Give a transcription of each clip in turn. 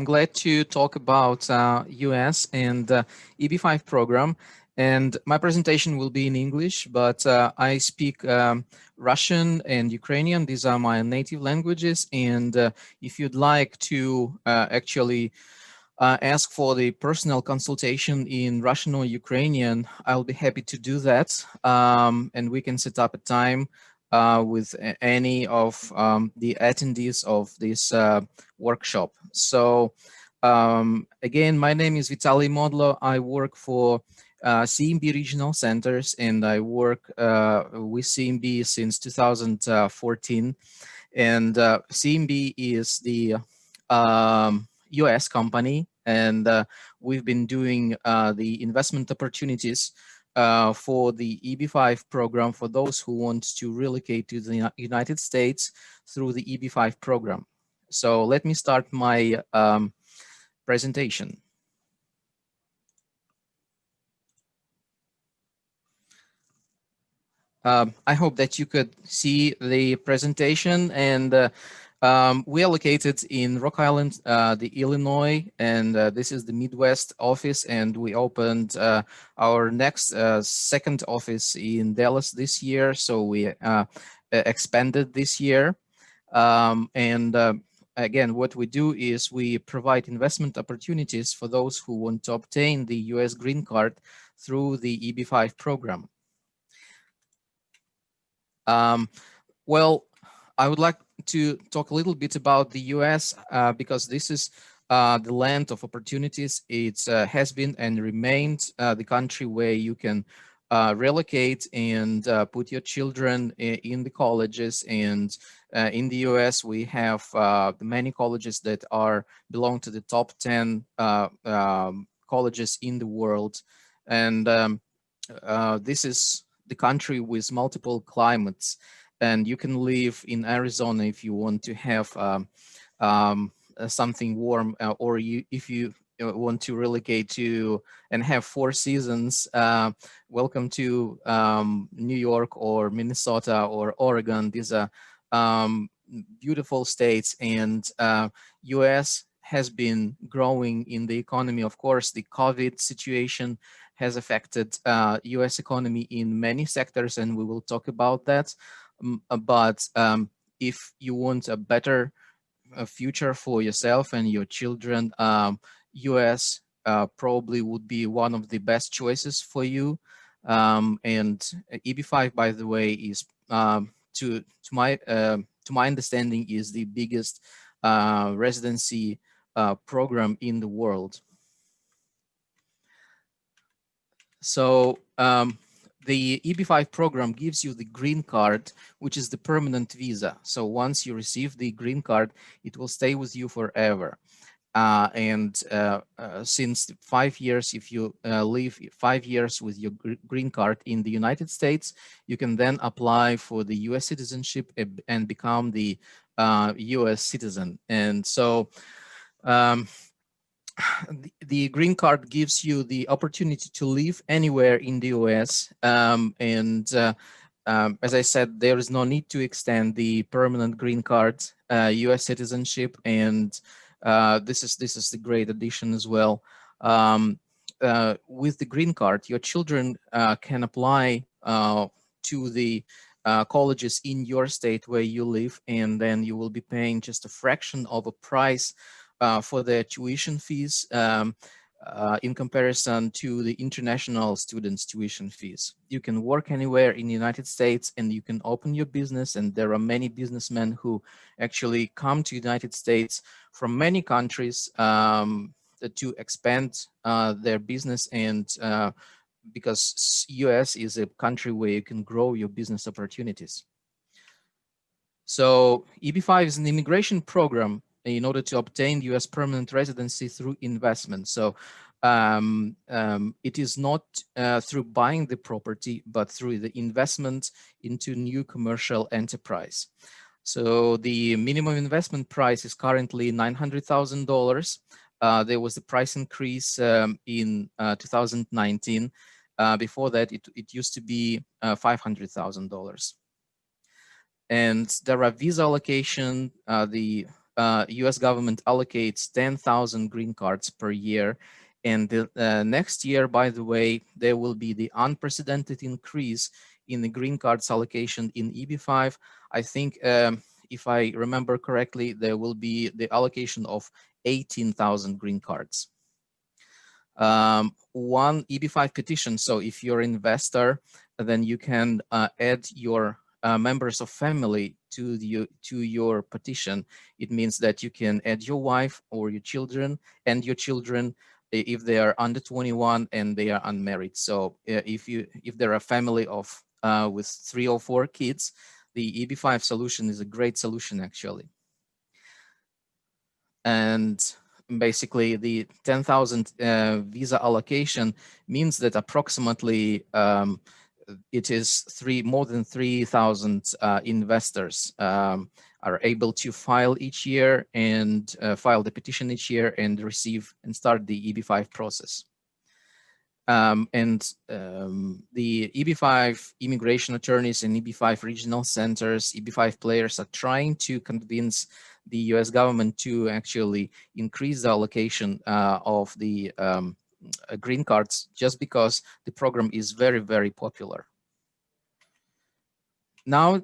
glad to talk about US and EB-5 program. And my presentation will be in English, but I speak Russian and Ukrainian. These are my native languages. And if you'd like to actually ask for the personal consultation in Russian or Ukrainian, I'll be happy to do that. And we can set up a time with any of the attendees of this workshop. So again, my name is Vitaly Modlo. I work for CMB regional centers, and I work with CMB since 2014. And CMB is the US company, and we've been doing the investment opportunities for the EB-5 program for those who want to relocate to the United States through the EB-5 program. So let me start my presentation. I hope that you could see the presentation, and we are located in Rock Island, the Illinois, and this is the Midwest office, and we opened our next second office in Dallas this year, so we expanded this year. Again, what we do is we provide investment opportunities for those who want to obtain the US green card through the EB-5 program. Well, I would like to talk a little bit about the US because this is the land of opportunities. It has been and remained the country where you can relocate and put your children in the colleges. And in the US, we have many colleges that belong to the top 10 colleges in the world. And this is the country with multiple climates, and you can live in Arizona if you want to have something warm, or if you want to relocate to and have 4 seasons. Welcome to New York or Minnesota or Oregon. These are beautiful states, and US has been growing in the economy. Of course, the COVID situation has affected US economy in many sectors, and we will talk about that. But if you want a better future for yourself and your children, US probably would be one of the best choices for you. And EB-5, by the way, is to my understanding, is the biggest residency program in the world. So the EB-5 program gives you the green card, which is the permanent visa. So once you receive the green card, it will stay with you forever. Since 5 years, if you live 5 years with your green card in the United States, you can then apply for the US citizenship and become the US citizen. And so the green card gives you the opportunity to live anywhere in the US. As I said, there is no need to extend the permanent green card US citizenship. And this is the great addition as well. With the green card, your children can apply to the colleges in your state where you live, and then you will be paying just a fraction of a price for their tuition fees in comparison to the international students' tuition fees. You can work anywhere in the United States, and you can open your business, and there are many businessmen who actually come to the United States from many countries to expand their business, and because US is a country where you can grow your business opportunities. So EB-5 is an immigration program in order to obtain US permanent residency through investment. So it is not through buying the property, but through the investment into new commercial enterprise. So the minimum investment price is currently $900,000. There was a price increase in 2019. Before that, it used to be $500,000. And there are visa allocation. The US government allocates 10,000 green cards per year. And the, next year, by the way, there will be the unprecedented increase in the green cards allocation in EB-5. I think, if I remember correctly, there will be the allocation of 18,000 green cards. One EB-5 petition. So if you're an investor, then you can add your members of family to your petition. It means that you can add your wife or your children and your children if they are under 21 and they are unmarried. So if they're a family of with 3 or 4 kids, the EB-5 solution is a great solution actually. And basically the 10,000 visa allocation means that approximately it is more than 3,000 investors are able to file each year and file the petition each year and receive and start the EB-5 process. The EB-5 immigration attorneys and EB-5 regional centers, EB-5 players are trying to convince the US government to actually increase the allocation of the green cards just because the program is very, very popular. Now,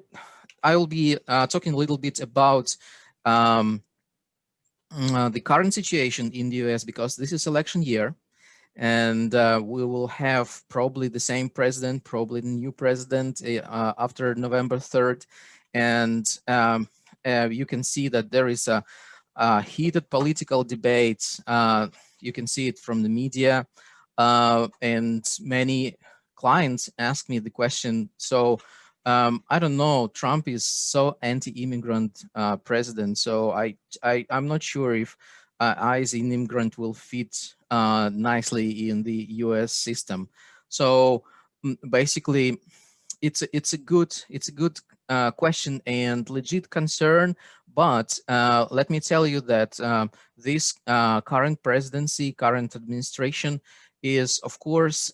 I will be talking a little bit about the current situation in the US because this is election year. And we will have probably the same president, probably the new president after November 3rd. And you can see that there is a heated political debate. You can see it from the media. And many clients ask me the question, so I don't know, Trump is so anti-immigrant president. So I'm not sure if I as an immigrant will fit nicely in the US system. So basically, it's a good question and legit concern. But let me tell you that this current presidency, current administration is, of course,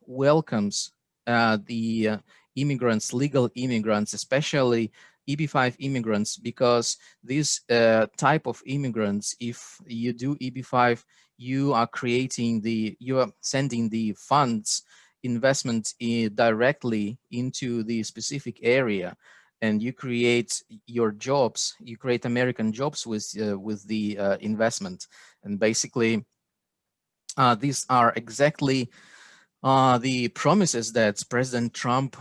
welcomes the immigrants, legal immigrants, especially EB-5 immigrants, because this type of immigrants, if you do EB-5, you are sending the funds investment directly into the specific area, and you create your jobs, you create American jobs with the investment. And basically, these are exactly the promises that President Trump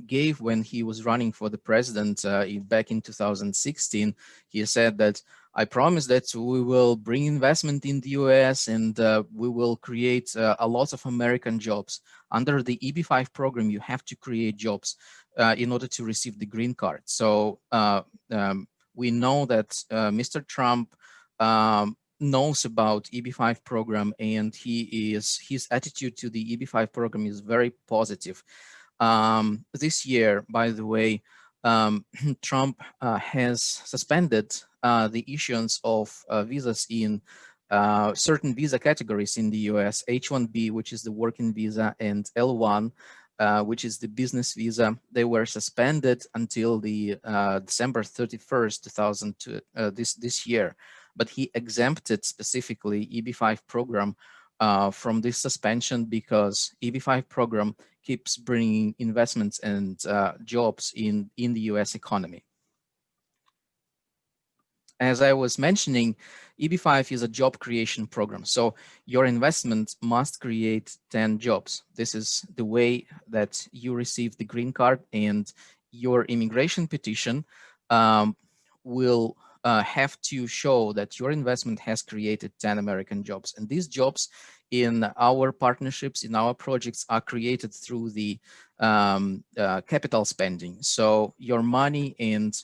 gave when he was running for the president back in 2016. He said that I promise that we will bring investment in the US and we will create a lot of American jobs. Under the EB-5 program, you have to create jobs in order to receive the green card. So we know that Mr. Trump knows about EB-5 program, and his attitude to the EB-5 program is very positive. This year, by the way, Trump has suspended the issuance of visas in certain visa categories in the US, H-1B, which is the working visa, and L-1, which is the business visa. They were suspended until the December 31st, 2002, this year. But he exempted specifically EB-5 program from this suspension because EB-5 program keeps bringing investments and jobs in the US economy. As I was mentioning, EB-5 is a job creation program. So your investment must create 10 jobs. This is the way that you receive the green card, and your immigration petition will have to show that your investment has created 10 American jobs. And these jobs in our partnerships, in our projects, are created through the capital spending. So your money and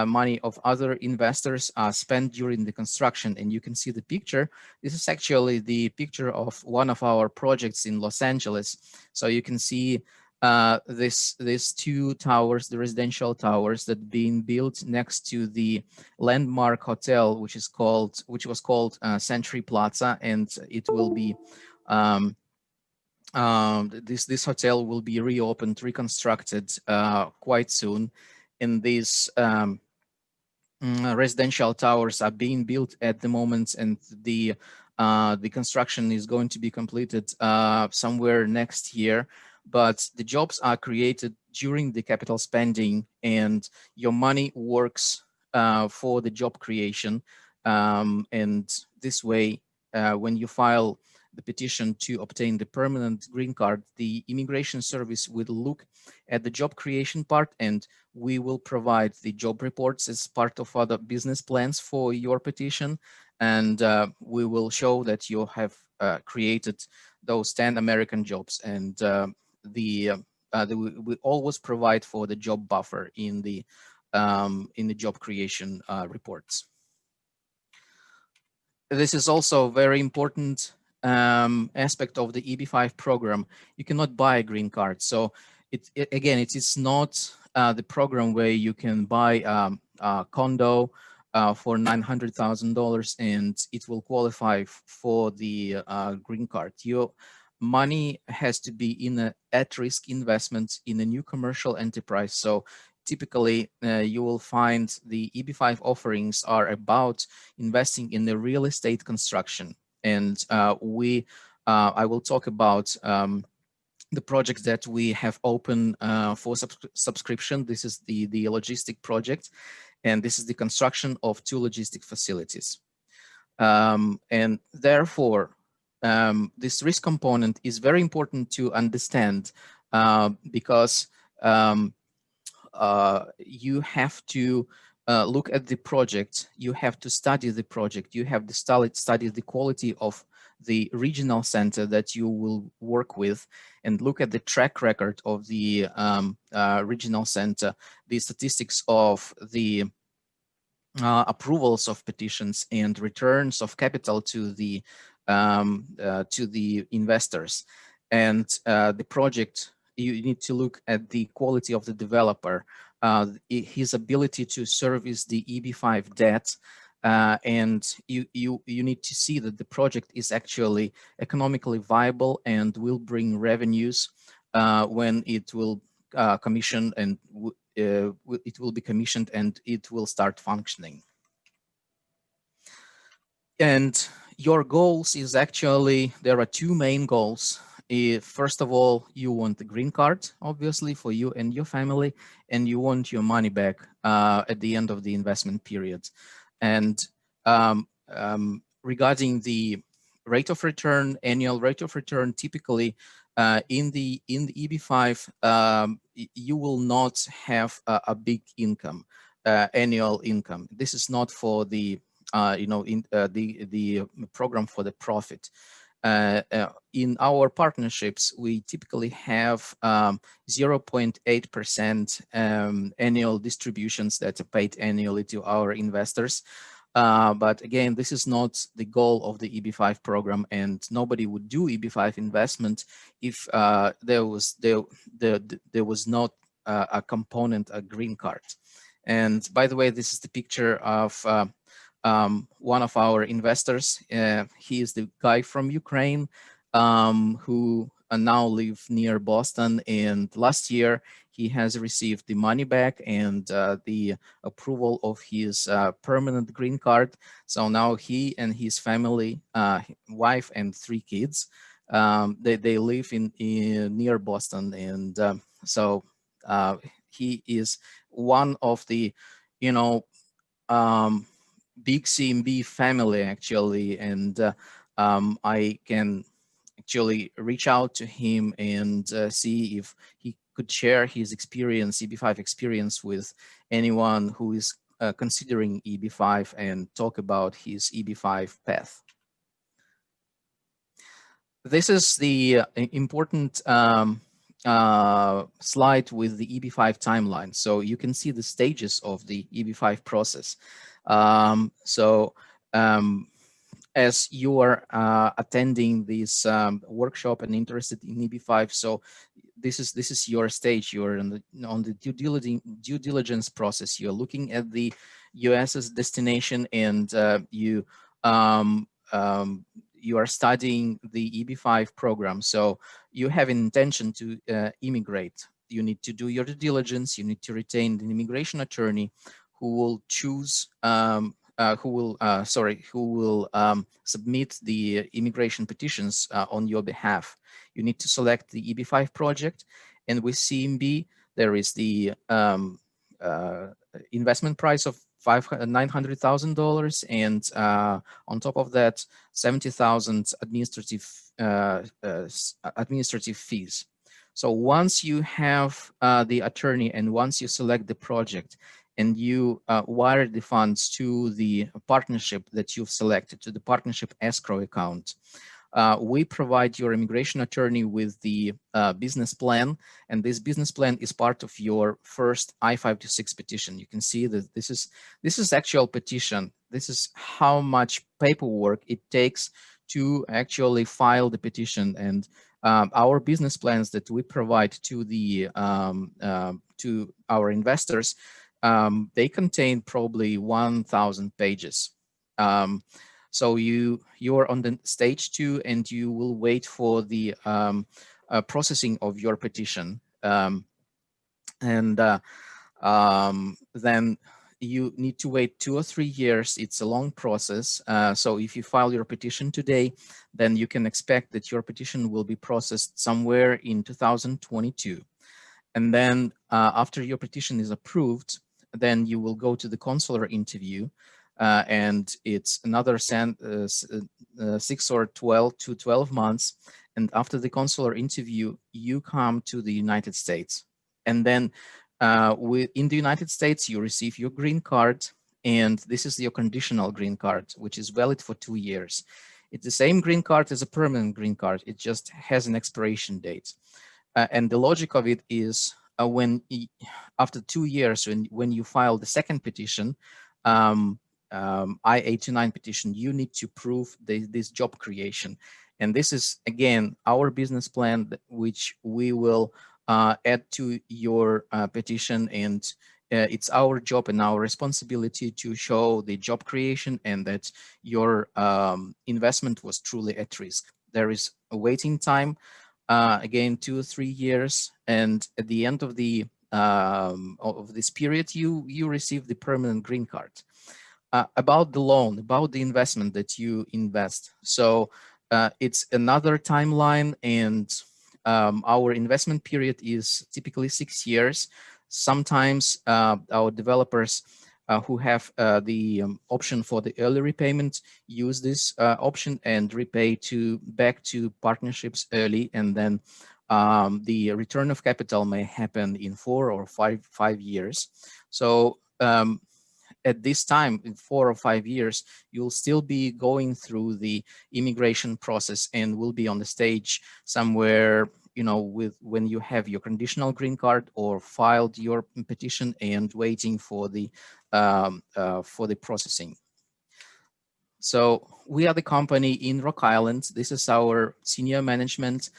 money of other investors are spent during the construction. And you can see the picture. This is actually the picture of one of our projects in Los Angeles. So you can see these two towers, the residential towers that being built next to the landmark hotel, which was called Century Plaza, and it will be this hotel will be reopened, reconstructed quite soon. In this residential towers are being built at the moment, and the construction is going to be completed somewhere next year. But the jobs are created during the capital spending, and your money works for the job creation. And this way, when you file the petition to obtain the permanent green card, the immigration service will look at the job creation part, and we will provide the job reports as part of other business plans for your petition. And we will show that you have created those 10 American jobs. And we always provide for the job buffer in the job creation reports. This is also a very important aspect of the EB-5 program. You cannot buy a green card. So again, it is not the program where you can buy a condo for $900,000 and it will qualify for the green card. Your money has to be in an at-risk investment in a new commercial enterprise. So typically, you will find the EB-5 offerings are about investing in the real estate construction. And I will talk about the projects that we have open for subscription. This is the logistic project, and this is the construction of 2 logistic facilities. And therefore, this risk component is very important to understand because you have to look at the project, you have to study the project, you have to study the quality of the regional center that you will work with, and look at the track record of the regional center, the statistics of the approvals of petitions and returns of capital to the investors. And the project, you need to look at the quality of the developer, his ability to service the EB-5 debt, and you need to see that the project is actually economically viable and will bring revenues when it will commission, and it will be commissioned and it will start functioning. And your goals is actually, there are 2 main goals. First of all, you want the green card, obviously, for you and your family, and you want your money back at the end of the investment period. And regarding the rate of return, annual rate of return, typically in the EB-5, you will not have a big income, annual income. This is not for the the program for the profit. In our partnerships, we typically have 0.8% annual distributions that are paid annually to our investors. But again, this is not the goal of the EB-5 program, and nobody would do EB-5 investment if there was not a component, a green card. And by the way, this is the picture of one of our investors. He is the guy from Ukraine who now live near Boston, and last year he has received the money back and the approval of his permanent green card. So now he and his family, wife and 3 kids, they live in near Boston, and so he is one of the big CMB family, actually. And I can actually reach out to him and see if he could share his experience, EB-5 experience, with anyone who is considering EB-5 and talk about his EB-5 path. This is the important slide with the EB-5 timeline. So you can see the stages of the EB-5 process. As you are attending this workshop and interested in EB-5, so this is your stage. You're on the due diligence process. You're looking at the US's destination, and you are studying the EB-5 program. So you have an intention to immigrate. You need to do your due diligence. You need to retain an immigration attorney who will choose, who will submit the immigration petitions on your behalf. You need to select the EB-5 project, and with CMB, there is the investment price of $900,000, and on top of that, 70,000 administrative fees. So once you have the attorney, and once you select the project, and you wire the funds to the partnership that you've selected, to the partnership escrow account, we provide your immigration attorney with the business plan, and this business plan is part of your first I-526 petition. You can see that this is actual petition. This is how much paperwork it takes to actually file the petition, and our business plans that we provide to the to our investors, they contain probably 1,000 pages. So you're on the stage 2, and you will wait for the processing of your petition, and then you need to wait 2 or 3 years. It's a long process. So if you file your petition today, then you can expect that your petition will be processed somewhere in 2022. And then after your petition is approved, then you will go to the consular interview, and it's another 6 or 12 months. And after the consular interview, you come to the United States. And then in the United States, you receive your green card, and this is your conditional green card, which is valid for 2 years. It's the same green card as a permanent green card. It just has an expiration date. And the logic of it is after 2 years, when you file the second petition, I-89 petition, you need to prove this job creation. And this is, again, our business plan, which we will add to your petition. And it's our job and our responsibility to show the job creation and that your investment was truly at risk. There is a waiting time, again, 2 or 3 years. And at the end of this period, you receive the permanent green card. About the loan, about the investment that you invest. So it's another timeline, and our investment period is typically 6 years. Sometimes our developers who have the option for the early repayment use this option and repay back to partnerships early, and then the return of capital may happen in 4 or 5 years. So at this time, in 4 or 5 years, you'll still be going through the immigration process and will be on the stage somewhere, when you have your conditional green card or filed your petition and waiting for the processing. So we are the company in Rock Island. This is our senior management,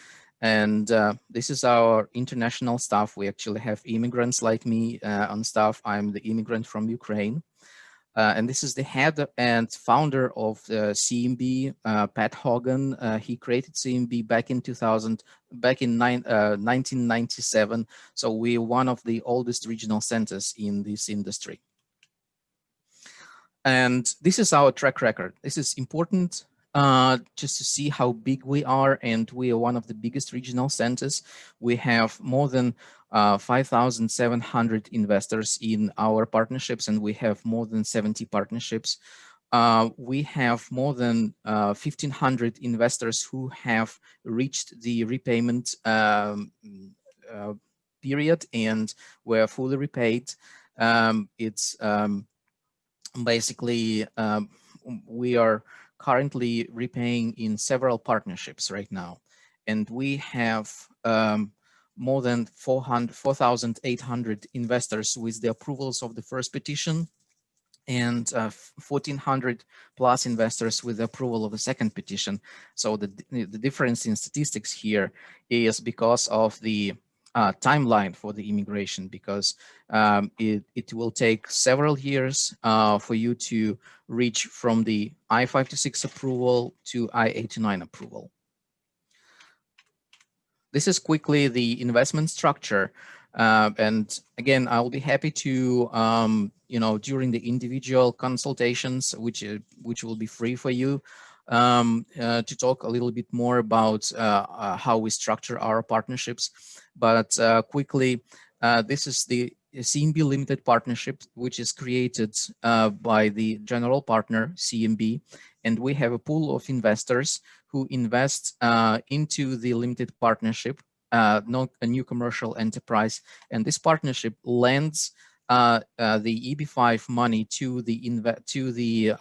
and this is our international staff. We actually have immigrants like me on staff. I'm the immigrant from Ukraine. And this is the head and founder of CMB, Pat Hogan. He created CMB back in 1997. So we're one of the oldest regional centers in this industry. And this is our track record. This is important just to see how big we are, and we are one of the biggest regional centers. We have more than 5,700 investors in our partnerships, and we have more than 70 partnerships. We have more than 1,500 investors who have reached the repayment period and were fully repaid. It's basically, we are currently repaying in several partnerships right now. And we have more than 4,800 investors with the approvals of the first petition, and 1,400 plus investors with the approval of the second petition. So the difference in statistics here is because of the timeline for the immigration, because it will take several years for you to reach from the I-526 approval to I-89 approval. This is quickly the investment structure. And again, I'll be happy to, during the individual consultations, which will be free for you, to talk a little bit more about how we structure our partnerships. But quickly, this is the CMB Limited Partnership, which is created by the general partner, CMB, and we have a pool of investors who invest into the limited partnership, not a new commercial enterprise, and this partnership lends the EB-5 money to the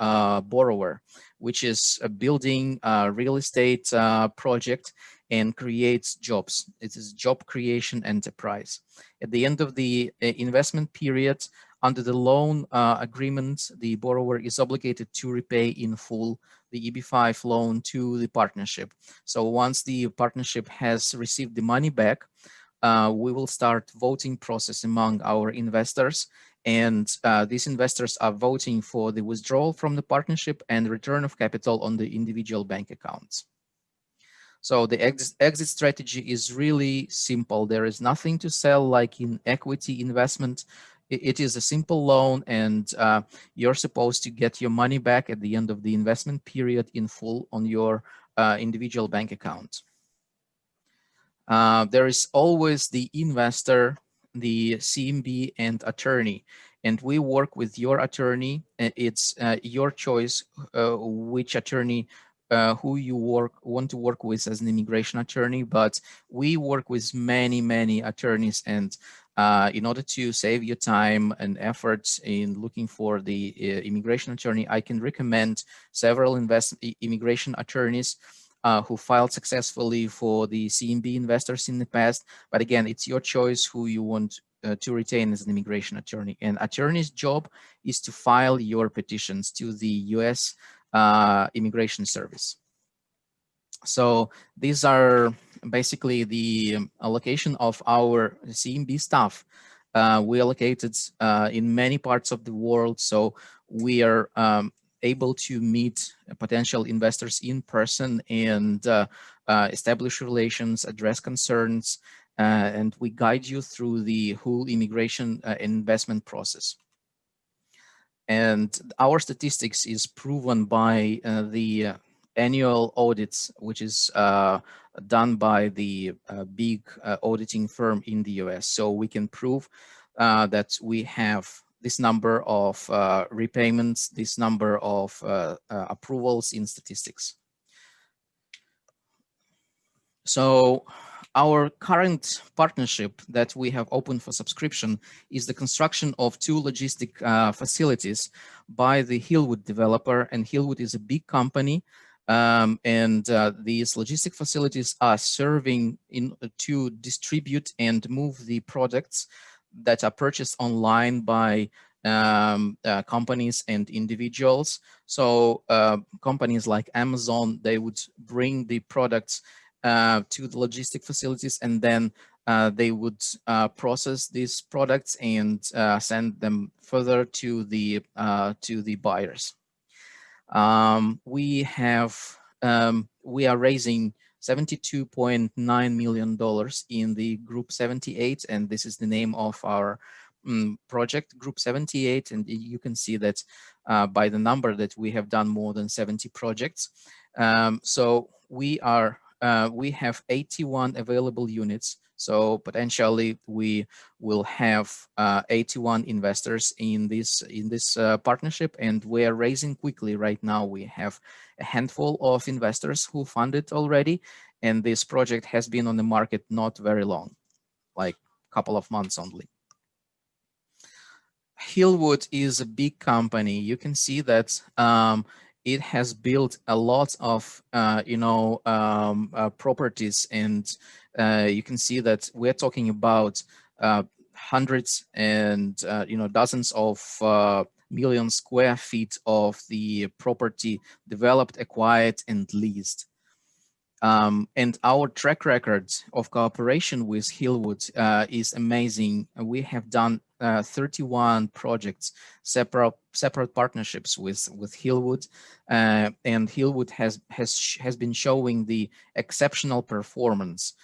borrower, which is building a real estate project and creates jobs. It is job creation enterprise. At the end of the investment period, under the loan agreement, the borrower is obligated to repay in full the EB-5 loan to the partnership. So once the partnership has received the money back, we will start voting process among our investors, and these investors are voting for the withdrawal from the partnership and return of capital on the individual bank accounts. So the exit strategy is really simple. There is nothing to sell like in equity investment. It is a simple loan, and you're supposed to get your money back at the end of the investment period in full on your individual bank account. There is always the investor, the CMB, and attorney. And we work with your attorney. It's your choice which attorney who you want to work with as an immigration attorney, but we work with many attorneys, and in order to save your time and efforts in looking for the immigration attorney, I can recommend several immigration attorneys who filed successfully for the CMB investors in the past. But again, it's your choice who you want to retain as an immigration attorney. And attorney's job is to file your petitions to the US Immigration Service. So these are basically the allocation of our CMB staff. We allocated in many parts of the world, so we are able to meet potential investors in person and establish relations, address concerns, and we guide you through the whole immigration investment process. And our statistics is proven by the annual audits, which is done by the big auditing firm in the US. So we can prove that we have this number of repayments, this number of approvals in statistics. So our current partnership that we have opened for subscription is the construction of 2 logistic facilities by the Hillwood developer, and Hillwood is a big company. These logistic facilities are serving to distribute and move the products that are purchased online by companies and individuals. So companies like Amazon, they would bring the products to the logistic facilities, and then they would process these products and send them further to the buyers. We are raising $72.9 million in the Group 78, and this is the name of our project, Group 78, and you can see that by the number that we have done more than 70 projects. So we have 81 available units. So potentially we will have 81 investors in this partnership, and we are raising quickly right now. We have a handful of investors who funded already, and this project has been on the market not very long, like a couple of months only. Hillwood is a big company. You can see that it has built a lot of properties, and you can see that we're talking about hundreds and dozens of million square feet of the property developed, acquired, and leased. And our track record of cooperation with Hillwood is amazing. We have done 31 projects, separate partnerships with Hillwood, and Hillwood has been showing the exceptional performance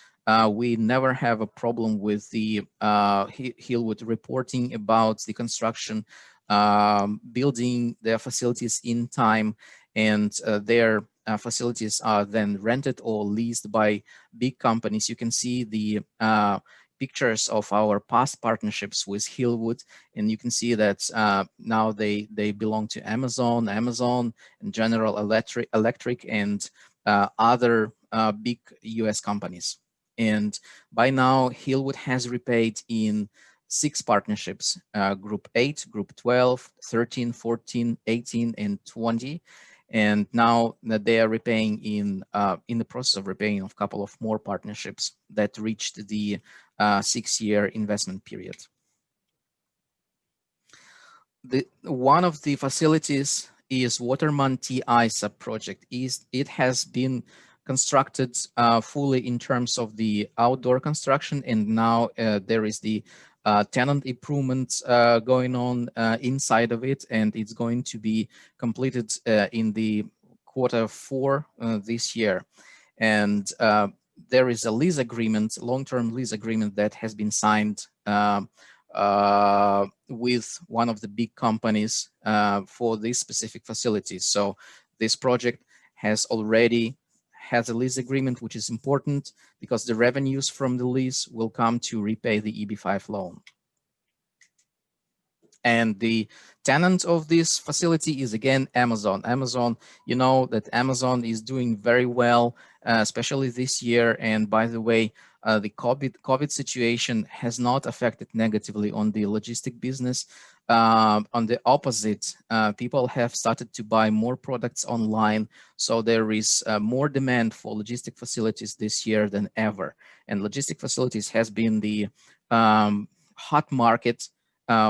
we never have a problem with the Hillwood reporting about the construction, building their facilities in time, and their facilities are then rented or leased by big companies. You can see the pictures of our past partnerships with Hillwood, and you can see that now they belong to Amazon, and General Electric, and other big US companies. And by now, Hillwood has repaid in 6 partnerships, Group 8, Group 12, 13, 14, 18, and 20. And now that they are repaying in the process of repaying of a couple of more partnerships that reached the 6-year investment period. One of the facilities is Waterman TI sub-project. It has been constructed fully in terms of the outdoor construction, and now there is the tenant improvements going on inside of it, and it's going to be completed in the Q4 this year. And there is a lease agreement, long-term lease agreement that has been signed with one of the big companies for these specific facilities. So this project has already a lease agreement, which is important because the revenues from the lease will come to repay the EB-5 loan. And the tenant of this facility is again Amazon. Amazon, you know that Amazon is doing very well, especially this year. And by the way, the COVID situation has not affected negatively on the logistic business. On the opposite, people have started to buy more products online. So there is more demand for logistic facilities this year than ever. And logistic facilities has been the hot market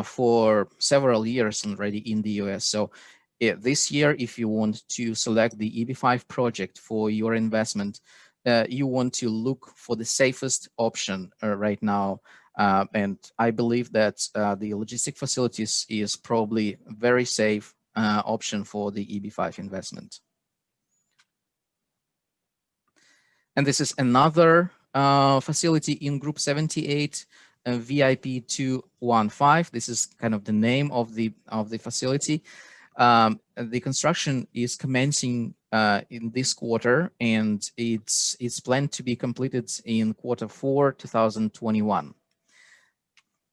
for several years already in the US. So this year, if you want to select the EB-5 project for your investment, you want to look for the safest option right now. And I believe that the logistic facilities is probably a very safe option for the EB-5 investment. And this is another facility in Group 78, VIP 215. This is kind of the name of the facility. The construction is commencing in this quarter, and it's planned to be completed in Q4 2021.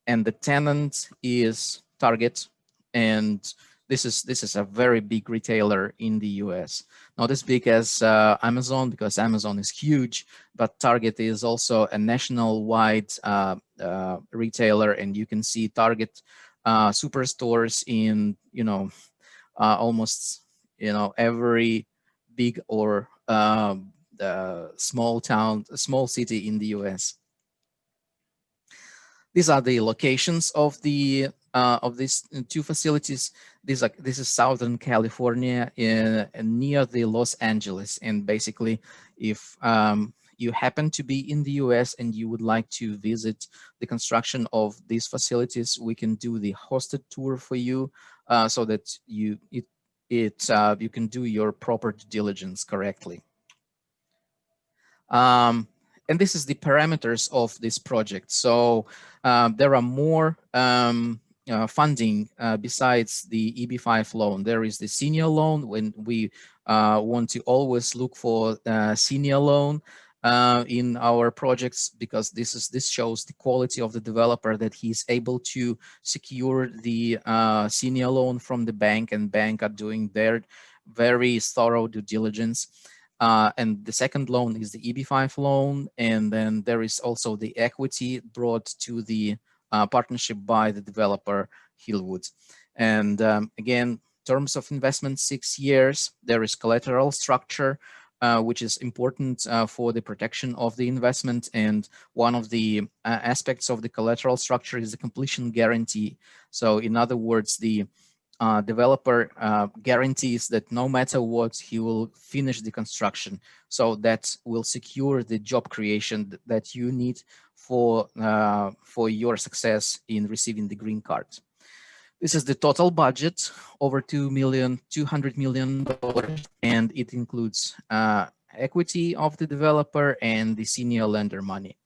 And the tenant is Target, and this is a very big retailer in the US. Not as big as Amazon, because Amazon is huge, but Target is also a national-wide retailer, and you can see Target superstores in almost every big or small city in the US. These are the locations of the of these 2 facilities. This is Southern California, near the Los Angeles. And basically, if you happen to be in the US and you would like to visit the construction of these facilities, we can do the hosted tour for you, so that you can do your proper due diligence correctly. And this is the parameters of this project. So there are more funding besides the EB-5 loan. There is the senior loan, when we want to always look for senior loan in our projects, because this shows the quality of the developer, that he's able to secure the senior loan from the bank, and bank are doing their very thorough due diligence. And the second loan is the EB-5 loan. And then there is also the equity brought to the partnership by the developer Hillwood. And again, terms of investment 6 years. There is collateral structure, which is important for the protection of the investment. And one of the aspects of the collateral structure is the completion guarantee. So in other words, the developer guarantees that no matter what, he will finish the construction. So that will secure the job creation that you need for your success in receiving the green card. This is the total budget, over $200 million, and it includes equity of the developer and the senior lender money.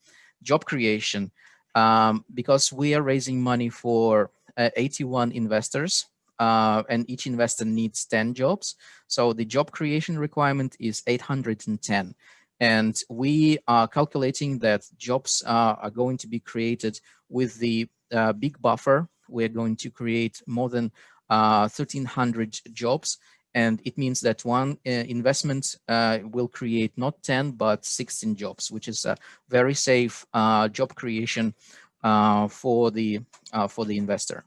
Job creation, because we are raising money for 81 investors, and each investor needs 10 jobs. So the job creation requirement is 810. And we are calculating that jobs are going to be created with the big buffer. We're going to create more than 1,300 jobs. And it means that one investment will create not 10, but 16 jobs, which is a very safe job creation for the investor.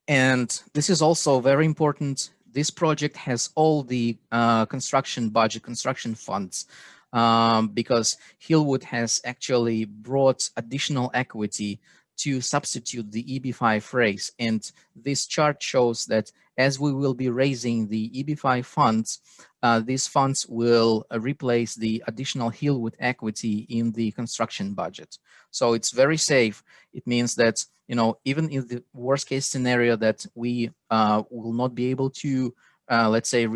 And this is also very important. This project has all the construction budget, construction funds, because Hillwood has actually brought additional equity to substitute the EB-5 raise. And this chart shows that as we will be raising the EB-5 funds, these funds will replace the additional Hillwood equity in the construction budget. So it's very safe. It means that, you know, even in the worst case scenario that we will not be able to, let's say,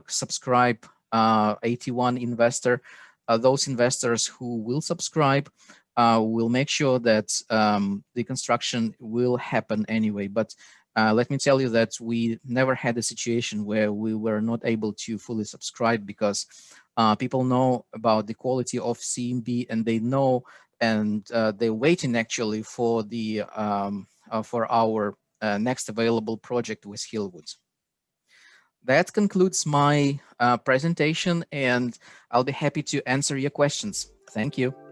subscribe 81 investor, those investors who will subscribe will make sure that the construction will happen anyway. But let me tell you that we never had a situation where we were not able to fully subscribe, because people know about the quality of CMB, and they know, and they're waiting actually for the for our next available project with Hillwood. That concludes my presentation, and I'll be happy to answer your questions. Thank you.